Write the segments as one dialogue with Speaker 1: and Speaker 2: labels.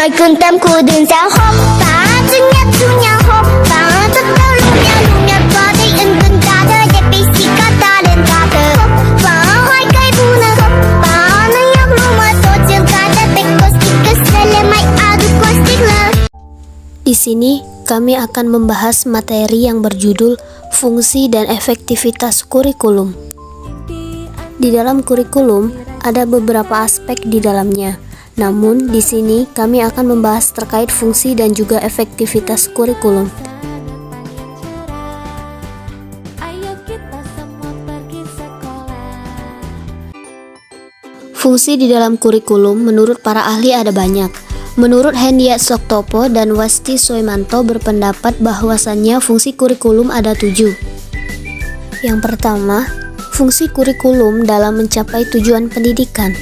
Speaker 1: nói cơn tâm của đường sao hop và chân nhát chu nhà hop và tất cả lùm nhạt qua đây ân cần cả đời đẹp bị xì cả ta lên cả đời hop và hai cây bu nè hop và nó nhấp lu mà tôi chiều cả đời bị có sticker sele mai adu có sticker.
Speaker 2: Di sini kami akan membahas materi yang berjudul fungsi dan efektivitas kurikulum. Di dalam kurikulum ada beberapa aspek di dalamnya. Namun di sini kami akan membahas terkait fungsi dan juga efektivitas kurikulum. Fungsi di dalam kurikulum menurut para ahli ada banyak. Menurut Hendiat Soktopo dan Wasti Soemanto berpendapat bahwasannya fungsi kurikulum ada 7. Yang pertama, fungsi kurikulum dalam mencapai tujuan pendidikan.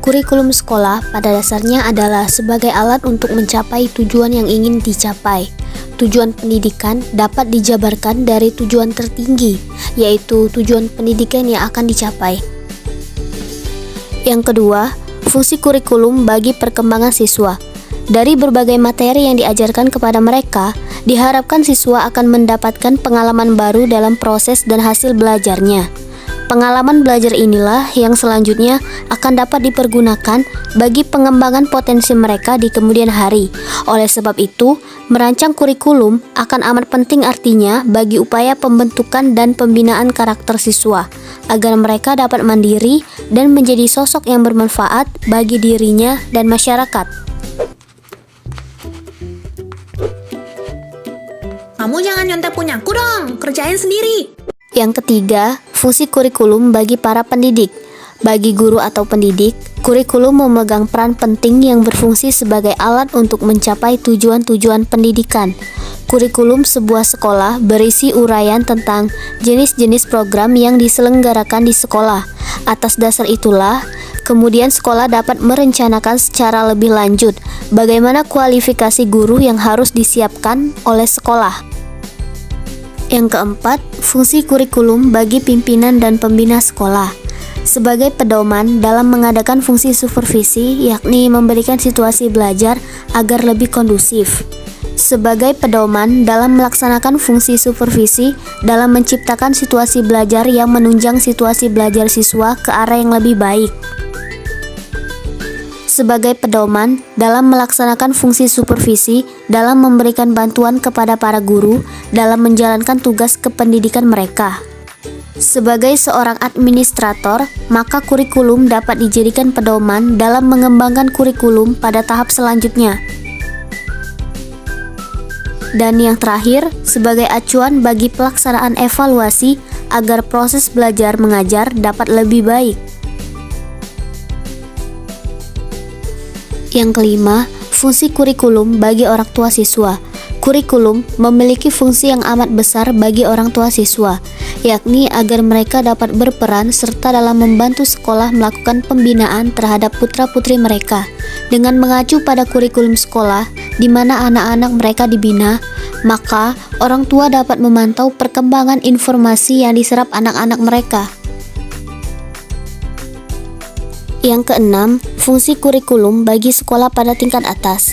Speaker 2: Kurikulum sekolah pada dasarnya adalah sebagai alat untuk mencapai tujuan yang ingin dicapai. Tujuan pendidikan dapat dijabarkan dari tujuan tertinggi, yaitu tujuan pendidikan yang akan dicapai. Yang kedua, fungsi kurikulum bagi perkembangan siswa. Dari berbagai materi yang diajarkan kepada mereka, diharapkan siswa akan mendapatkan pengalaman baru dalam proses dan hasil belajarnya. Pengalaman belajar inilah yang selanjutnya akan dapat dipergunakan bagi pengembangan potensi mereka di kemudian hari. Oleh sebab itu, merancang kurikulum akan amat penting artinya bagi upaya pembentukan dan pembinaan karakter siswa, agar mereka dapat mandiri dan menjadi sosok yang bermanfaat bagi dirinya dan masyarakat.
Speaker 3: Kamu jangan nyontek punyaku dong, kerjain sendiri.
Speaker 2: Yang ketiga, fungsi kurikulum bagi para pendidik. Bagi guru atau pendidik, kurikulum memegang peran penting yang berfungsi sebagai alat untuk mencapai tujuan-tujuan pendidikan. Kurikulum sebuah sekolah berisi uraian tentang jenis-jenis program yang diselenggarakan di sekolah. Atas dasar itulah, kemudian sekolah dapat merencanakan secara lebih lanjut bagaimana kualifikasi guru yang harus disiapkan oleh sekolah. Yang keempat, fungsi kurikulum bagi pimpinan dan pembina sekolah. Sebagai pedoman dalam mengadakan fungsi supervisi, yakni memberikan situasi belajar agar lebih kondusif. Sebagai pedoman dalam melaksanakan fungsi supervisi dalam menciptakan situasi belajar yang menunjang situasi belajar siswa ke arah yang lebih baik. Sebagai pedoman dalam melaksanakan fungsi supervisi dalam memberikan bantuan kepada para guru dalam menjalankan tugas kependidikan mereka. Sebagai seorang administrator, maka kurikulum dapat dijadikan pedoman dalam mengembangkan kurikulum pada tahap selanjutnya. Dan yang terakhir, sebagai acuan bagi pelaksanaan evaluasi agar proses belajar mengajar dapat lebih baik. Yang kelima, fungsi kurikulum bagi orang tua siswa. Kurikulum memiliki fungsi yang amat besar bagi orang tua siswa, yakni agar mereka dapat berperan serta dalam membantu sekolah melakukan pembinaan terhadap putra-putri mereka. Dengan mengacu pada kurikulum sekolah, di mana anak-anak mereka dibina, maka orang tua dapat memantau perkembangan informasi yang diserap anak-anak mereka. Yang keenam, fungsi kurikulum bagi sekolah pada tingkat atas.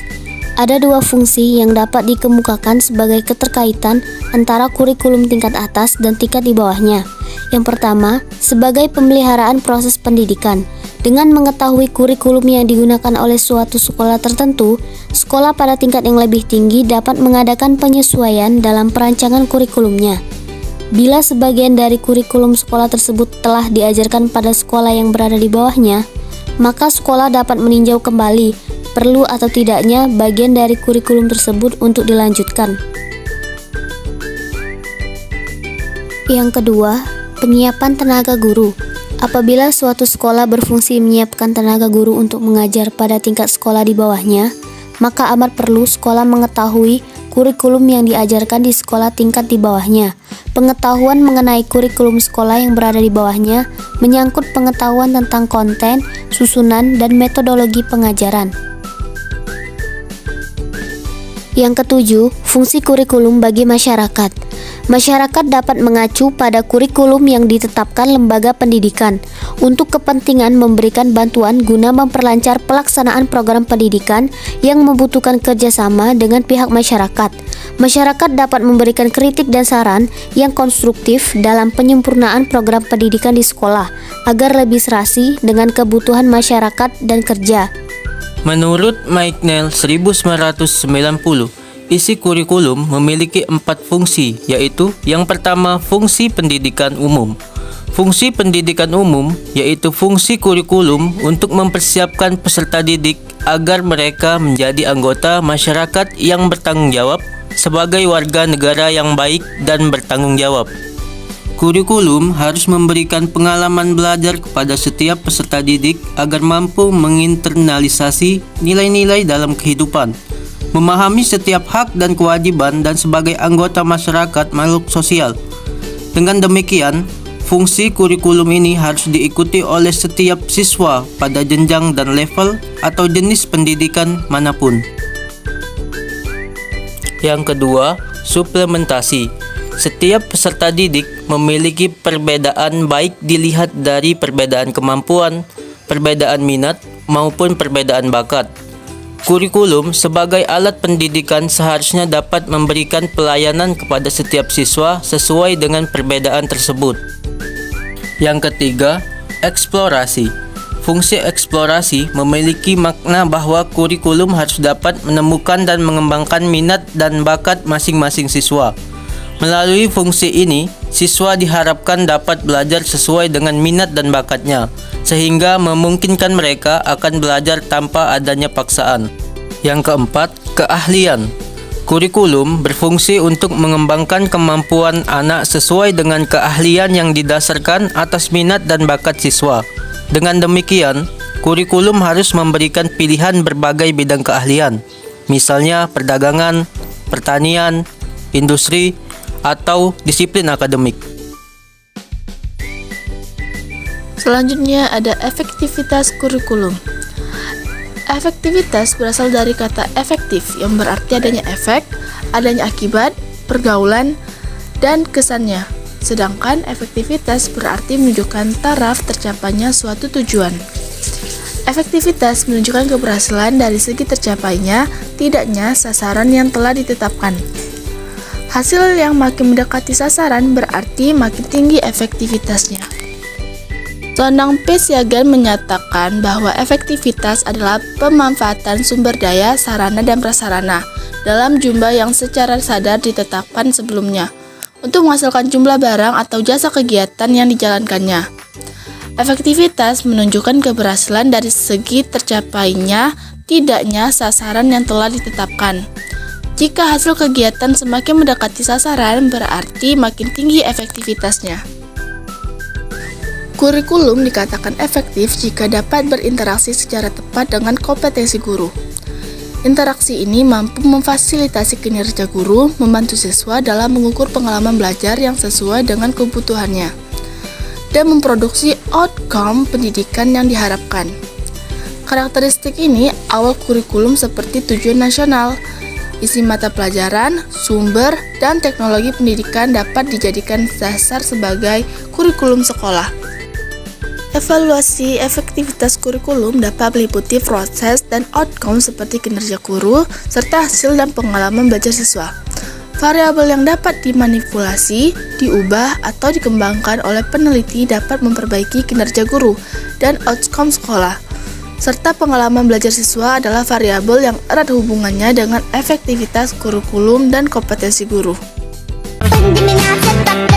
Speaker 2: Ada 2 fungsi yang dapat dikemukakan sebagai keterkaitan antara kurikulum tingkat atas dan tingkat di bawahnya. Yang pertama, sebagai pemeliharaan proses pendidikan. Dengan mengetahui kurikulum yang digunakan oleh suatu sekolah tertentu, sekolah pada tingkat yang lebih tinggi dapat mengadakan penyesuaian dalam perancangan kurikulumnya. Bila sebagian dari kurikulum sekolah tersebut telah diajarkan pada sekolah yang berada di bawahnya, maka sekolah dapat meninjau kembali perlu atau tidaknya bagian dari kurikulum tersebut untuk dilanjutkan. Yang kedua, penyiapan tenaga guru. Apabila suatu sekolah berfungsi menyiapkan tenaga guru untuk mengajar pada tingkat sekolah di bawahnya, maka amat perlu sekolah mengetahui kurikulum yang diajarkan di sekolah tingkat di bawahnya. Pengetahuan mengenai kurikulum sekolah yang berada di bawahnya menyangkut pengetahuan tentang konten, susunan, dan metodologi pengajaran. Yang ketujuh, fungsi kurikulum bagi masyarakat. Masyarakat dapat mengacu pada kurikulum yang ditetapkan lembaga pendidikan untuk kepentingan memberikan bantuan guna memperlancar pelaksanaan program pendidikan yang membutuhkan kerjasama dengan pihak masyarakat. Masyarakat dapat memberikan kritik dan saran yang konstruktif dalam penyempurnaan program pendidikan di sekolah agar lebih serasi dengan kebutuhan masyarakat dan kerja.
Speaker 4: Menurut Meitner 1990, isi kurikulum memiliki 4 fungsi, yaitu yang pertama fungsi pendidikan umum. Fungsi pendidikan umum yaitu fungsi kurikulum untuk mempersiapkan peserta didik agar mereka menjadi anggota masyarakat yang bertanggung jawab sebagai warga negara yang baik dan bertanggung jawab. Kurikulum harus memberikan pengalaman belajar kepada setiap peserta didik agar mampu menginternalisasi nilai-nilai dalam kehidupan, memahami setiap hak dan kewajiban dan sebagai anggota masyarakat makhluk sosial. Dengan demikian, fungsi kurikulum ini harus diikuti oleh setiap siswa pada jenjang dan level atau jenis pendidikan manapun. Yang kedua, suplementasi. Setiap peserta didik memiliki perbedaan baik dilihat dari perbedaan kemampuan, perbedaan minat, maupun perbedaan bakat. Kurikulum sebagai alat pendidikan seharusnya dapat memberikan pelayanan kepada setiap siswa sesuai dengan perbedaan tersebut. Yang ketiga, eksplorasi. Fungsi eksplorasi memiliki makna bahwa kurikulum harus dapat menemukan dan mengembangkan minat dan bakat masing-masing siswa. Melalui fungsi ini, siswa diharapkan dapat belajar sesuai dengan minat dan bakatnya, sehingga memungkinkan mereka akan belajar tanpa adanya paksaan. Yang keempat, keahlian. Kurikulum berfungsi untuk mengembangkan kemampuan anak sesuai dengan keahlian yang didasarkan atas minat dan bakat siswa. Dengan demikian, kurikulum harus memberikan pilihan berbagai bidang keahlian, misalnya perdagangan, pertanian, industri, atau disiplin akademik.
Speaker 5: Selanjutnya ada efektivitas kurikulum. Efektivitas berasal dari kata efektif yang berarti adanya efek, adanya akibat, pergaulan, dan kesannya. Sedangkan efektivitas berarti menunjukkan taraf tercapainya suatu tujuan. Efektivitas menunjukkan keberhasilan dari segi tercapainya tidaknya sasaran yang telah ditetapkan. Hasil yang makin mendekati sasaran berarti makin tinggi efektivitasnya. Sonang P. Siagan menyatakan bahwa efektivitas adalah pemanfaatan sumber daya, sarana, dan prasarana dalam jumlah yang secara sadar ditetapkan sebelumnya untuk menghasilkan jumlah barang atau jasa kegiatan yang dijalankannya. Efektivitas menunjukkan keberhasilan dari segi tercapainya tidaknya sasaran yang telah ditetapkan. Jika hasil kegiatan semakin mendekati sasaran, berarti makin tinggi efektivitasnya. Kurikulum dikatakan efektif jika dapat berinteraksi secara tepat dengan kompetensi guru. Interaksi ini mampu memfasilitasi kinerja guru, membantu siswa dalam mengukur pengalaman belajar yang sesuai dengan kebutuhannya, dan memproduksi outcome pendidikan yang diharapkan. Karakteristik ini awal kurikulum seperti tujuan nasional, isi mata pelajaran, sumber, dan teknologi pendidikan dapat dijadikan dasar sebagai kurikulum sekolah. Evaluasi efektivitas kurikulum dapat meliputi proses dan outcome seperti kinerja guru, serta hasil dan pengalaman belajar siswa. Variabel yang dapat dimanipulasi, diubah, atau dikembangkan oleh peneliti dapat memperbaiki kinerja guru dan outcome sekolah. Serta pengalaman belajar siswa adalah variabel yang erat hubungannya dengan efektivitas kurikulum dan kompetensi guru.
Speaker 1: Pendengar tetap